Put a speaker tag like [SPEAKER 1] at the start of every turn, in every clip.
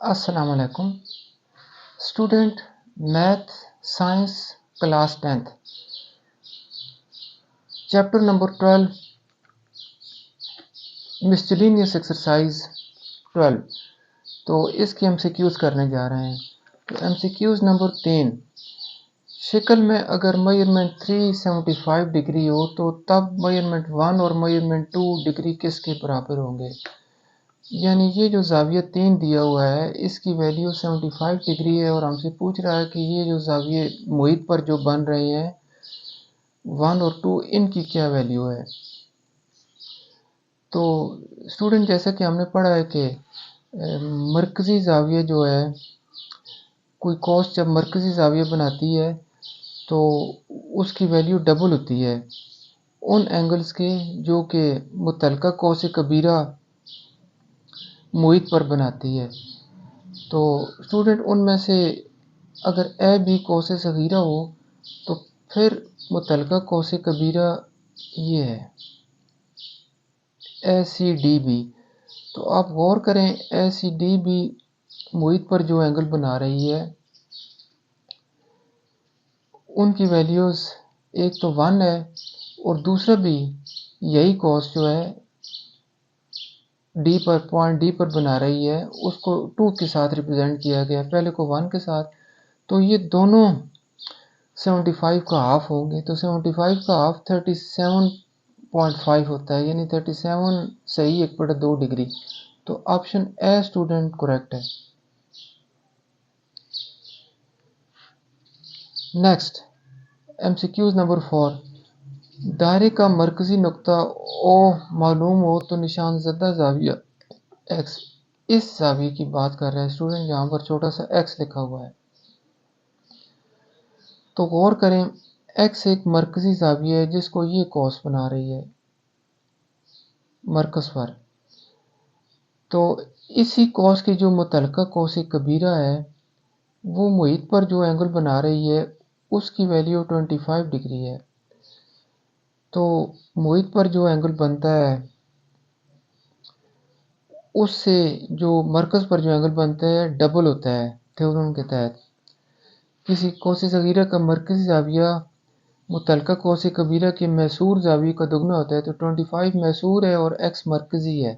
[SPEAKER 1] अस्सलाम वालेकुम student. Math science class 10th chapter number 12 miscellaneous exercise 12। तो इसके एमसीक्यूज करने जा रहे हैं। तो एमसीक्यूज नंबर 3, शक्ल में अगर मेजरमेंट 375 डिग्री हो तो तब मेजरमेंट 1 और मेजरमेंट 2 डिग्री किसके बराबर होंगे। यानी ये जो ज़ाविया 3 दिया हुआ है इसकी वैल्यू 75 डिग्री है और हमसे पूछ रहा है कि ये जो ज़ाविये मुहित पर जो बन रहे हैं 1 और 2 इनकी क्या वैल्यू है। तो स्टूडेंट जैसा कि हमने पढ़ा है कि मरकज़ी ज़ाविया जो है, कोई कॉस जब मरकज़ी ज़ाविया बनाती है तो उसकी वैल्यू डबल होती है उन एंगल्स के जो कि मुतलका कौस कबीरा मुहित पर बनाती है। तो स्टूडेंट उनमें से अगर ए बी कौस सगीरा हो तो फिर मुतलका कौस कबीरा ये है ए सी डी बी। तो आप गौर करें ए सी डी बी मुहित पर जो एंगल बना रही है उनकी वैल्यूज़ एक तो 1 है और दूसरा भी यही कॉस जो है डी पर पॉइंट डी पर बना रही है उसको 2 के साथ रिप्रेजेंट किया गया, पहले को 1 के साथ। तो ये दोनों 75 का हाफ होंगे। तो 75 का हाफ 37.5 होता है, यानी 37 सही 1/2 डिग्री। तो ऑप्शन ए स्टूडेंट करेक्ट है। नेक्स्ट एमसीक्यूज नंबर 4, दायरे का मरकजी नुक्ता ओ मालूम हो तो निशान ज़दा ज़ाविया एक्स, इस ज़ाविये की बात कर रहे हैं स्टूडेंट, यहाँ पर छोटा सा एक्स लिखा हुआ है। तो गौर करें एक्स एक मरकजी ज़ाविया है जिसको ये कॉस बना रही है मरकज़ पर। तो इसी कॉस की जो मुतलका कौस कबीरा है वो मुहित पर जो एंगल बना रही है उसकी वैल्यू 25 डिग्री है। तो मुहित पर जो एंगल बनता है उससे जो मरकज़ पर जो एंगल बनता है डबल होता है थ्योरम के तहत। किसी कौस सगीरा का मरकज़ी ज़ाविया मुतलका कौस कबीरा के मैसूर ज़ाविये का दुगना होता है। तो 25 मैसूर है और एक्स मरकज़ी है,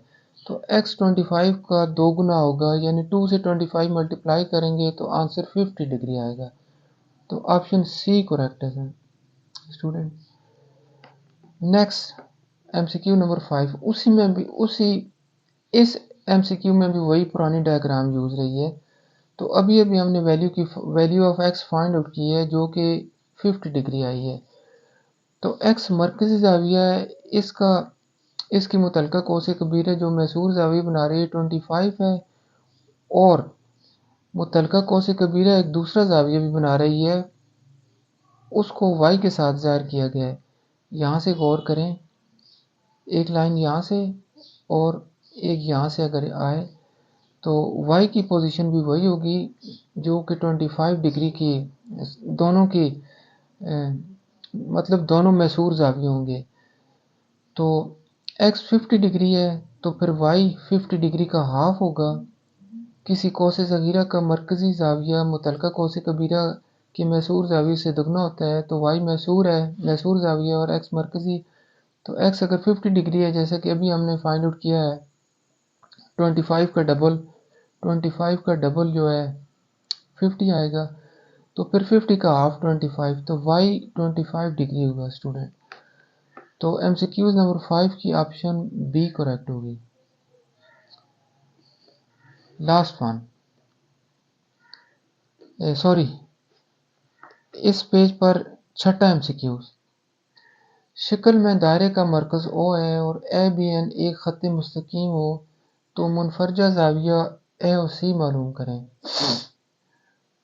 [SPEAKER 1] तो एक्स 25 का दोगुना होगा, यानी 2 से 25 मल्टीप्लाई करेंगे तो आंसर 50 डिग्री आएगा। तो ऑप्शन सी करेक्ट है sir student. Next MCQ number 5, उसी में भी उसी इस एमसीक्यू में भी वही पुरानी डायग्राम यूज़ रही है। तो अभी अभी हमने value of x find out की है जो कि 50 डिग्री आई है। तो एक्स मरकज़ी ज़ाविया है, इसका इसकी मुतलका कौस कबीरा जो मैसूर ज़ाविया बना रही है 25 है और मुतलका कौस कबीरा एक दूसरा ज़ाविया भी बना रही है, उसको वाई के साथ ज़ाहिर किया गया है। यहाँ से गौर करें, एक लाइन यहाँ से और एक यहाँ से अगर आए तो वाई की पोजीशन भी वही होगी जो कि 25 डिग्री की दोनों की मतलब दोनों मैसूर ज़ाविये होंगे। तो एक्स 50 डिग्री है तो फिर वाई 50 डिग्री का हाफ होगा। किसी कौस सगीरा का मरकज़ी ज़ाविया मुतलका कौस कबीरा के मैसूर ज़ाविये से दुगना होता है। तो वाई मैसूर है, मैसूर ज़ाविया, और एक्स मरकज़ी। तो एक्स अगर 50 डिग्री है जैसे कि अभी हमने फाइंड आउट किया है 25 का डबल, 25 का डबल जो है 50 आएगा। तो फिर 50 का हाफ 25, तो वाई 25 डिग्री होगा स्टूडेंट। तो एमसीक्यूज नंबर 5 की ऑप्शन बी करेक्ट होगी। लास्ट वन, सॉरी इस पेज पर छठा एमसीक्यू, शक्ल में दायरे का मरकज़ ओ है और ए बी एन एक ख़त मुस्तकीम हो तो मुनफरजा ज़ाविया ए और सी मालूम करें।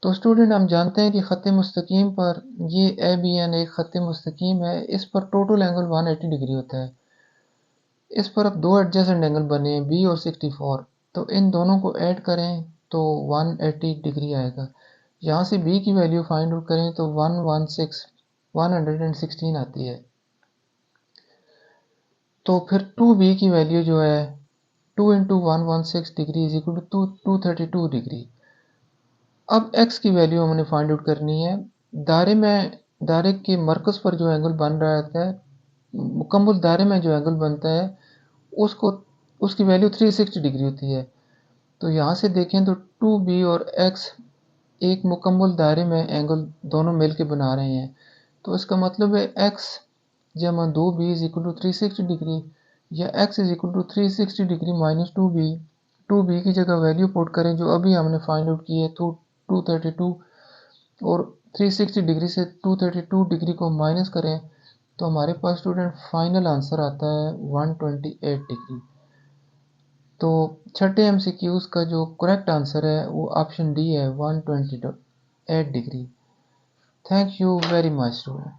[SPEAKER 1] तो स्टूडेंट हम जानते हैं कि ख़त मुस्तकीम पर ये ए बी एन एक ख़त मुस्तकीम है, इस पर टोटल एंगल 180 डिग्री होता है। इस पर अब दो एडजेसेंट एंगल बने हैं बी और 64, तो इन दोनों को ऐड करें तो 180 डिग्री आएगा। यहाँ से बी की वैल्यू फाइंड आउट करें तो 116 आती है। तो फिर 2b की वैल्यू जो है 2 into 116 degree is equal to 232 degree. अब x की वैल्यू हमने फाइंड आउट करनी है। दायरे के मरकज़ पर जो एंगल बन रहा है, मुकम्मल दायरे में जो एंगल बनता है उसको उसकी वैल्यू 360 डिग्री होती है। तो यहाँ से देखें तो 2b और x एक मुकम्मल दायरे में एंगल दोनों मिल के बना रहे हैं। तो इसका मतलब है x जमा 2b is equal to 360 degree, या x is equal to 360 degree minus 2b। 2b की जगह वैल्यू पुट करें जो अभी हमने फाइंड आउट की है, तो 232, और 360 डिग्री से 232 डिग्री को माइनस करें तो हमारे पास स्टूडेंट फाइनल आंसर आता है 128 डिग्री। तो छठे एमसीक्यूज का जो करेक्ट आंसर है वो ऑप्शन डी है, 128 degree. Thank you very much student.